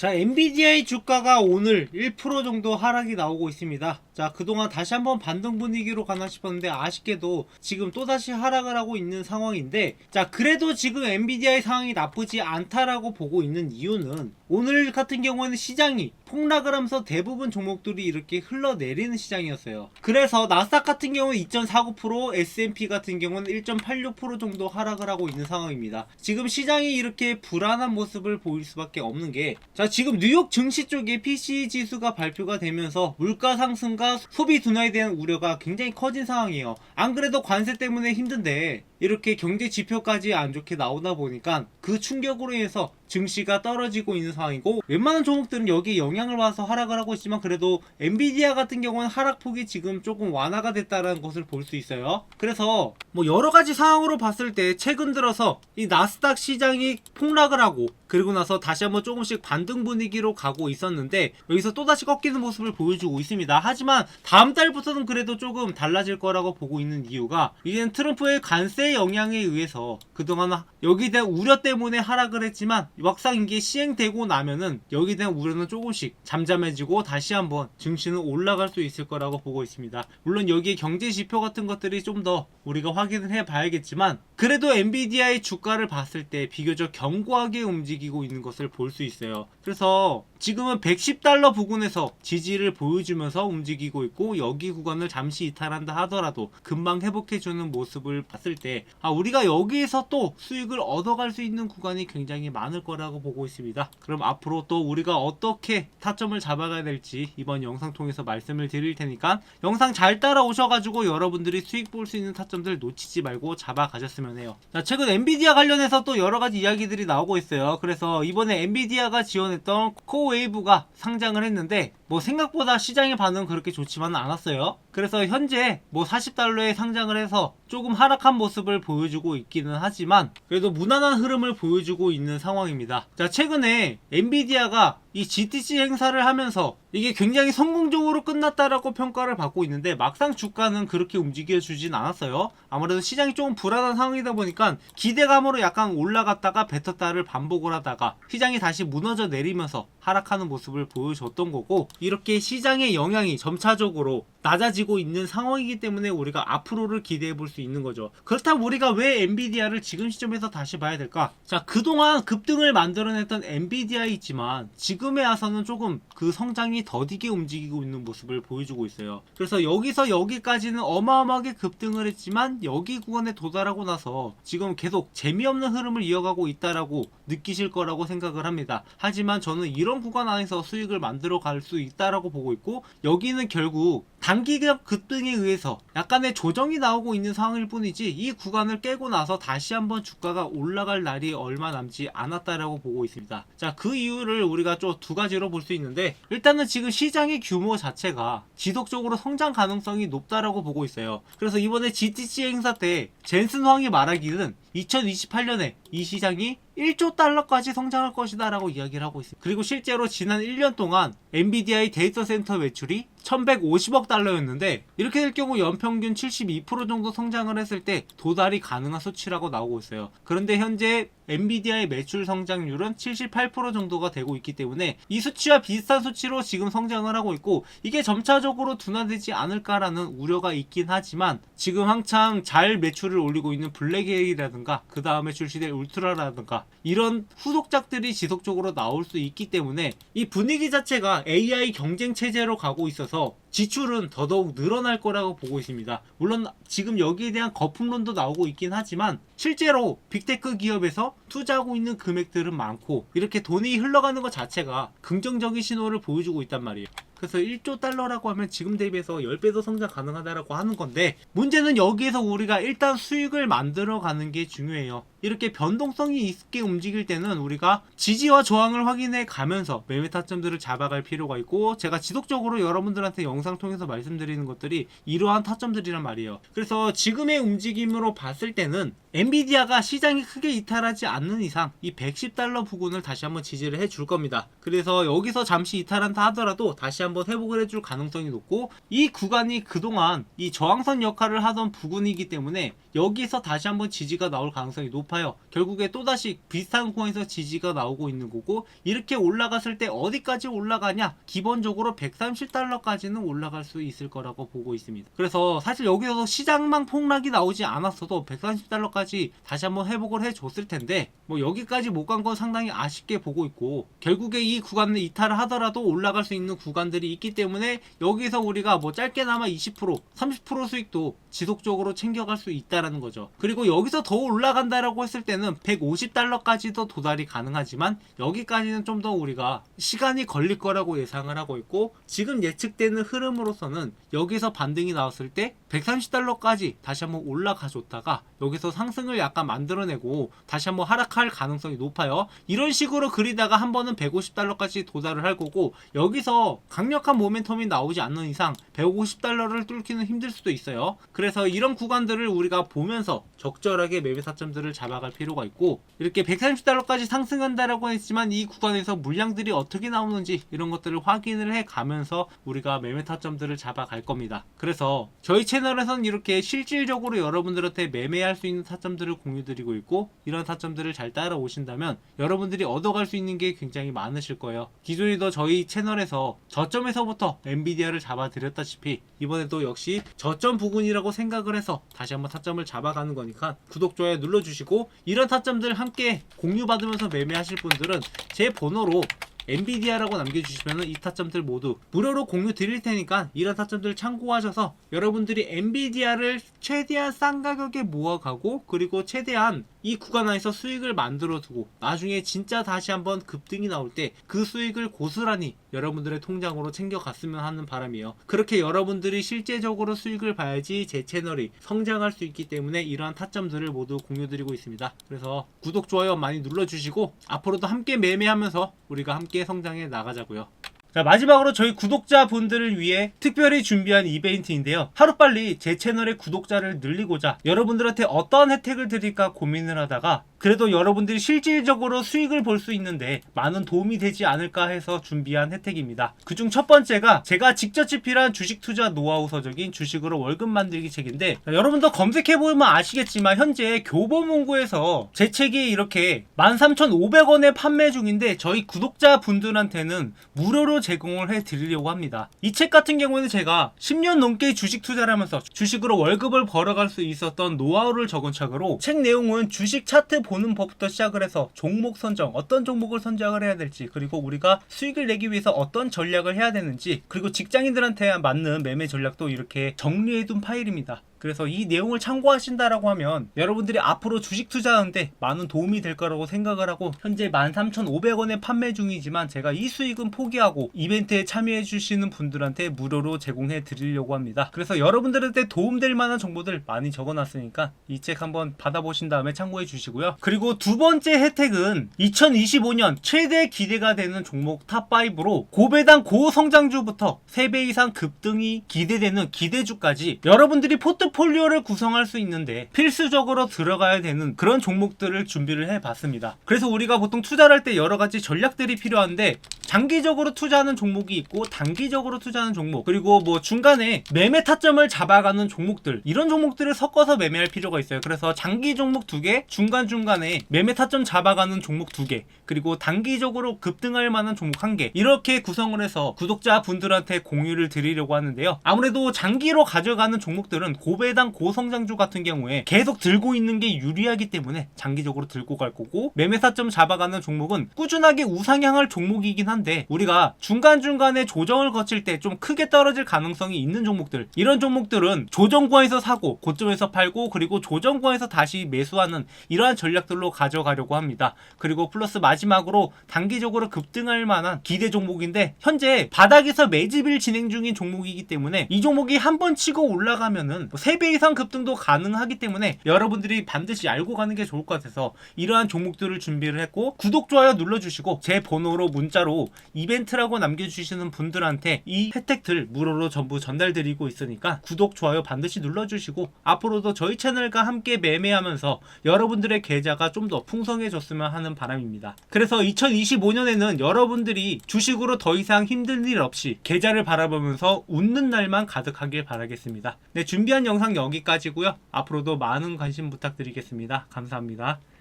자, 엔비디아의 주가가 오늘 1% 정도 하락이 나오고 있습니다. 자, 그동안 다시 한번 반등 분위기로 가나 싶었는데 아쉽게도 지금 또다시 하락을 하고 있는 상황인데, 자, 그래도 지금 엔비디아의 상황이 나쁘지 않다라고 보고 있는 이유는 오늘 같은 경우에는 시장이 폭락을 하면서 대부분 종목들이 이렇게 흘러내리는 시장이었어요. 그래서 나스닥 같은 경우는 2.49%, S&P 같은 경우는 1.86% 정도 하락을 하고 있는 상황입니다. 지금 시장이 이렇게 불안한 모습을 보일 수밖에 없는 게, 자, 지금 뉴욕 증시 쪽에 PCE 지수가 발표가 되면서 물가 상승과 소비 둔화에 대한 우려가 굉장히 커진 상황이에요. 안 그래도 관세 때문에 힘든데 이렇게 경제 지표까지 안 좋게 나오다 보니까 그 충격으로 인해서 증시가 떨어지고 있는 상황이고, 웬만한 종목들은 여기에 영향을 받아서 하락을 하고 있지만 그래도 엔비디아 같은 경우는 하락폭이 지금 조금 완화가 됐다는 것을 볼 수 있어요. 그래서 뭐 여러가지 상황으로 봤을 때 최근 들어서 이 나스닥 시장이 폭락을 하고 그리고 나서 다시 한번 조금씩 반등 분위기로 가고 있었는데 여기서 또다시 꺾이는 모습을 보여주고 있습니다. 하지만 다음 달부터는 그래도 조금 달라질 거라고 보고 있는 이유가, 이제는 트럼프의 관세 영향에 의해서 그동안 여기에 대한 우려 때문에 하락을 했지만 막상 이게 시행되고 나면은 여기에 대한 우려는 조금씩 잠잠해지고 다시 한번 증시는 올라갈 수 있을 거라고 보고 있습니다. 물론 여기에 경제 지표 같은 것들이 좀 더 우리가 확인을 해 봐야겠지만 그래도 엔비디아의 주가를 봤을 때 비교적 견고하게 움직이고 있는 것을 볼 수 있어요. 그래서 지금은 110달러 부근에서 지지를 보여주면서 움직이고 있고, 여기 구간을 잠시 이탈한다 하더라도 금방 회복해주는 모습을 봤을 때 우리가 여기에서 또 수익을 얻어갈 수 있는 구간이 굉장히 많을 거라고 보고 있습니다. 그럼 앞으로 또 우리가 어떻게 타점을 잡아가야 될지 이번 영상 통해서 말씀을 드릴 테니까 영상 잘 따라오셔가지고 여러분들이 수익 볼 수 있는 타점들 놓치지 말고 잡아가셨으면 해요. 자, 최근 엔비디아 관련해서 또 여러가지 이야기들이 나오고 있어요. 그래서 이번에 엔비디아가 지원했던 코웨이브가 상장을 했는데 뭐 생각보다 시장의 반응은 그렇게 좋지만은 않았어요. 그래서 현재 뭐 40달러에 상장을 해서 조금 하락한 모습을 보여주고 있기는 하지만 그래도 무난한 흐름을 보여주고 있는 상황입니다. 자, 최근에 엔비디아가 이 GTC 행사를 하면서 이게 굉장히 성공적으로 끝났다라고 평가를 받고 있는데 막상 주가는 그렇게 움직여주진 않았어요. 아무래도 시장이 조금 불안한 상황이다 보니까 기대감으로 약간 올라갔다가 뱉었다를 반복을 하다가 시장이 다시 무너져 내리면서 하락하는 모습을 보여줬던 거고, 이렇게 시장의 영향이 점차적으로 낮아지고 있는 상황이기 때문에 우리가 앞으로를 기대해 볼 수 있는 거죠. 그렇다면 우리가 왜 엔비디아를 지금 시점에서 다시 봐야 될까? 자, 그동안 급등을 만들어냈던 엔비디아이지만 지금에 와서는 조금 그 성장이 더디게 움직이고 있는 모습을 보여주고 있어요. 그래서 여기서 여기까지는 어마어마하게 급등을 했지만 여기 구간에 도달하고 나서 지금 계속 재미없는 흐름을 이어가고 있다라고 느끼실 거라고 생각을 합니다. 하지만 저는 이런 구간 안에서 수익을 만들어 갈 수 있다라고 보고 있고, 여기는 결국 단기적 급등에 의해서 약간의 조정이 나오고 있는 상황일 뿐이지 이 구간을 깨고 나서 다시 한번 주가가 올라갈 날이 얼마 남지 않았다라고 보고 있습니다. 자, 그 이유를 우리가 좀 두 가지로 볼 수 있는데, 일단은 지금 시장의 규모 자체가 지속적으로 성장 가능성이 높다라고 보고 있어요. 그래서 이번에 GTC 행사 때 젠슨 황이 말하기는 2028년에 이 시장이 1조 달러까지 성장할 것이다 라고 이야기를 하고 있습니다. 그리고 실제로 지난 1년 동안 엔비디아의 데이터 센터 매출이 1150억 달러였는데 이렇게 될 경우 연평균 72% 정도 성장을 했을 때 도달이 가능한 수치라고 나오고 있어요. 그런데 현재 엔비디아의 매출 성장률은 78% 정도가 되고 있기 때문에 이 수치와 비슷한 수치로 지금 성장을 하고 있고, 이게 점차적으로 둔화되지 않을까라는 우려가 있긴 하지만 지금 한창 잘 매출을 올리고 있는 블랙에이라든가 그 다음에 출시될 울트라라든가 이런 후속작들이 지속적으로 나올 수 있기 때문에 이 분위기 자체가 AI 경쟁 체제로 가고 있어서 지출은 더더욱 늘어날 거라고 보고 있습니다. 물론 지금 여기에 대한 거품론도 나오고 있긴 하지만 실제로 빅테크 기업에서 투자하고 있는 금액들은 많고 이렇게 돈이 흘러가는 것 자체가 긍정적인 신호를 보여주고 있단 말이에요. 그래서 1조 달러라고 하면 지금 대비해서 10배도 성장 가능하다라고 하는 건데, 문제는 여기에서 우리가 일단 수익을 만들어 가는 게 중요해요. 이렇게 변동성이 있게 움직일 때는 우리가 지지와 저항을 확인해 가면서 매매 타점들을 잡아갈 필요가 있고, 제가 지속적으로 여러분들한테 영상 통해서 말씀드리는 것들이 이러한 타점들이란 말이에요. 그래서 지금의 움직임으로 봤을 때는 엔비디아가 시장이 크게 이탈하지 않는 이상 이 110달러 부근을 다시 한번 지지를 해줄 겁니다. 그래서 여기서 잠시 이탈한다 하더라도 다시 한번 회복을 해줄 가능성이 높고, 이 구간이 그동안 이 저항선 역할을 하던 부근이기 때문에 여기서 다시 한번 지지가 나올 가능성이 높아요. 높아요. 결국에 또다시 비슷한 구간에서 지지가 나오고 있는 거고, 이렇게 올라갔을 때 어디까지 올라가냐? 기본적으로 130달러까지는 올라갈 수 있을 거라고 보고 있습니다. 그래서 사실 여기서 시장망 폭락이 나오지 않았어도 130달러까지 다시 한번 회복을 해줬을 텐데, 뭐 여기까지 못 간 건 상당히 아쉽게 보고 있고, 결국에 이 구간을 이탈을 하더라도 올라갈 수 있는 구간들이 있기 때문에 여기서 우리가 뭐 짧게나마 20% 30% 수익도 지속적으로 챙겨갈 수 있다라는 거죠. 그리고 여기서 더 올라간다라고 했을 때는 150달러까지도 도달이 가능하지만, 여기까지는 좀 더 우리가 시간이 걸릴 거라고 예상을 하고 있고, 지금 예측되는 흐름으로서는 여기서 반등이 나왔을 때 130달러까지 다시 한번 올라가 줬다가 여기서 상승을 약간 만들어내고 다시 한번 하락할 가능성이 높아요. 이런 식으로 그리다가 한 번은 150달러까지 도달을 할 거고, 여기서 강력한 모멘텀이 나오지 않는 이상 150달러를 뚫기는 힘들 수도 있어요. 그래서 이런 구간들을 우리가 보면서 적절하게 매매 타점들을 잡아갈 필요가 있고, 이렇게 130달러까지 상승한다라고 했지만 이 구간에서 물량들이 어떻게 나오는지 이런 것들을 확인을 해 가면서 우리가 매매 타점들을 잡아갈 겁니다. 그래서 저희 채널에서는 이렇게 실질적으로 여러분들한테 매매할 수 있는 타점들을 공유드리고 있고, 이런 타점들을 잘 따라오신다면 여러분들이 얻어갈 수 있는 게 굉장히 많으실 거예요. 기존에도 저희 채널에서 저점에서부터 엔비디아를 잡아드렸다시피 이번에도 역시 저점 부근이라고 생각을 해서 다시 한번 타점을 잡아가는 거니까 구독, 좋아요 눌러주시고, 이런 타점들 함께 공유받으면서 매매하실 분들은 제 번호로 엔비디아라고 남겨주시면 이 타점들 모두 무료로 공유 드릴 테니까 이런 타점들 참고하셔서 여러분들이 엔비디아를 최대한 싼 가격에 모아가고, 그리고 최대한 이 구간 안에서 수익을 만들어 두고 나중에 진짜 다시 한번 급등이 나올 때 그 수익을 고스란히 여러분들의 통장으로 챙겨갔으면 하는 바람이에요. 그렇게 여러분들이 실제적으로 수익을 봐야지 제 채널이 성장할 수 있기 때문에 이러한 타점들을 모두 공유드리고 있습니다. 그래서 구독, 좋아요 많이 눌러주시고 앞으로도 함께 매매하면서 우리가 함께 성장해 나가자고요. 자, 마지막으로 저희 구독자분들을 위해 특별히 준비한 이벤트인데요. 하루빨리 제 채널의 구독자를 늘리고자 여러분들한테 어떤 혜택을 드릴까 고민을 하다가 그래도 여러분들이 실질적으로 수익을 볼 수 있는데 많은 도움이 되지 않을까 해서 준비한 혜택입니다. 그중 첫 번째가 제가 직접 집필한 주식 투자 노하우 서적인 주식으로 월급 만들기 책인데, 여러분도 검색해보면 아시겠지만 현재 교보문고에서 제 책이 이렇게 13,500원에 판매 중인데 저희 구독자분들한테는 무료로 제공을 해드리려고 합니다. 이 책 같은 경우에는 제가 10년 넘게 주식 투자를 하면서 주식으로 월급을 벌어갈 수 있었던 노하우를 적은 책으로, 책 내용은 주식 차트 보는 법부터 시작을 해서 종목 선정, 어떤 종목을 선정을 해야 될지, 그리고 우리가 수익을 내기 위해서 어떤 전략을 해야 되는지, 그리고 직장인들한테 맞는 매매 전략도 이렇게 정리해둔 파일입니다. 그래서 이 내용을 참고하신다라고 하면 여러분들이 앞으로 주식 투자하는데 많은 도움이 될 거라고 생각을 하고, 현재 13,500원에 판매 중이지만 제가 이 수익은 포기하고 이벤트에 참여해 주시는 분들한테 무료로 제공해 드리려고 합니다. 그래서 여러분들한테 도움될 만한 정보들 많이 적어놨으니까 이 책 한번 받아보신 다음에 참고해 주시고요. 그리고 두 번째 혜택은 2025년 최대 기대가 되는 종목 탑5로 고배당 고성장주부터 3배 이상 급등이 기대되는 기대주까지 여러분들이 포트폴리오를 구성할 수 있는데 필수적으로 들어가야 되는 그런 종목들을 준비를 해봤습니다. 그래서 우리가 보통 투자를 할 때 여러 가지 전략들이 필요한데, 장기적으로 투자하는 종목이 있고 단기적으로 투자하는 종목, 그리고 뭐 중간에 매매 타점을 잡아가는 종목들, 이런 종목들을 섞어서 매매할 필요가 있어요. 그래서 장기 종목 2개, 중간중간에 매매 타점 잡아가는 종목 2개, 그리고 단기적으로 급등할 만한 종목 1개, 이렇게 구성을 해서 구독자분들한테 공유를 드리려고 하는데요. 아무래도 장기로 가져가는 종목들은 고배당 고성장주 같은 경우에 계속 들고 있는 게 유리하기 때문에 장기적으로 들고 갈 거고, 매매 타점 잡아가는 종목은 꾸준하게 우상향할 종목이긴 한데 우리가 중간중간에 조정을 거칠 때 좀 크게 떨어질 가능성이 있는 종목들, 이런 종목들은 조정구에서 사고 고점에서 팔고 그리고 조정구에서 다시 매수하는 이러한 전략들로 가져가려고 합니다. 그리고 플러스 마지막으로 단기적으로 급등할 만한 기대 종목인데, 현재 바닥에서 매집을 진행 중인 종목이기 때문에 이 종목이 한번 치고 올라가면은 3배 이상 급등도 가능하기 때문에 여러분들이 반드시 알고 가는 게 좋을 것 같아서 이러한 종목들을 준비를 했고, 구독, 좋아요 눌러주시고 제 번호로 문자로 이벤트라고 남겨주시는 분들한테 이 혜택들 무료로 전부 전달드리고 있으니까 구독, 좋아요 반드시 눌러주시고 앞으로도 저희 채널과 함께 매매하면서 여러분들의 계좌가 좀 더 풍성해졌으면 하는 바람입니다. 그래서 2025년에는 여러분들이 주식으로 더 이상 힘든 일 없이 계좌를 바라보면서 웃는 날만 가득하길 바라겠습니다. 네, 준비한 영상 여기까지고요. 앞으로도 많은 관심 부탁드리겠습니다. 감사합니다.